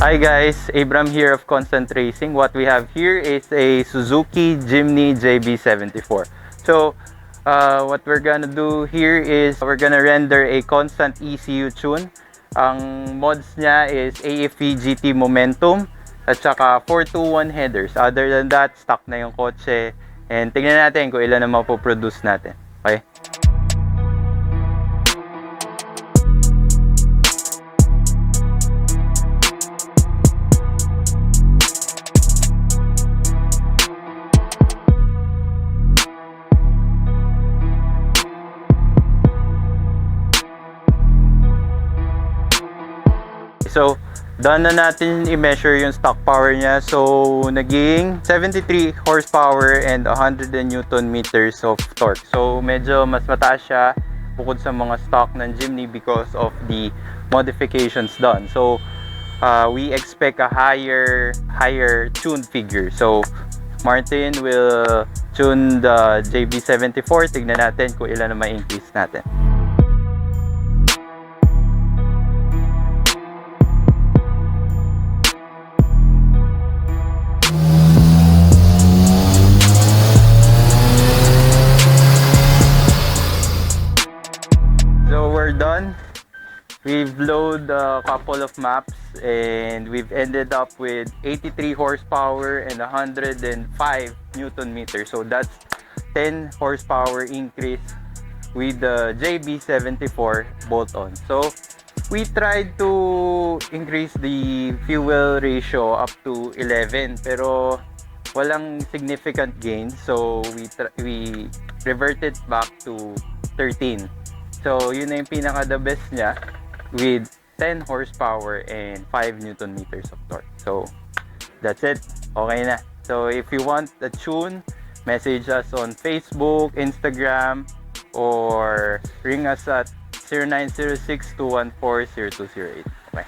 Hi guys, Abram here of Constant Racing. What we have here is a Suzuki Jimny JB74. So, what we're gonna do here is we're gonna render a constant ECU tune. Ang mods niya is AFE GT Momentum at saka 421 headers. Other than that, stock na yung kotse. And tingnan natin kung ilan na mapoproduce natin. Okay? So, done na natin i-measure yung stock power niya. So, naging 73 horsepower and 100 Newton meters of torque. So, medyo mas mataas siya bukod sa mga stock ng Jimny because of the modifications done. So, we expect a higher tuned figure. So, Martin will tune the JB74. Tignan natin kung ilan na ma-increase natin. So we're done. We've loaded a couple of maps and we've ended up with 83 horsepower and 105 Newton meters. So that's 10 horsepower increase with the JB74 bolt-on. So we tried to increase the fuel ratio up to 11 pero walang significant gain. So we reverted back to 13. So, yun na yung pinaka-the best niya with 10 horsepower and 5 Newton meters of torque. So, that's it. Okay na. So, if you want a tune, message us on Facebook, Instagram, or ring us at 0906-214-0208. Okay.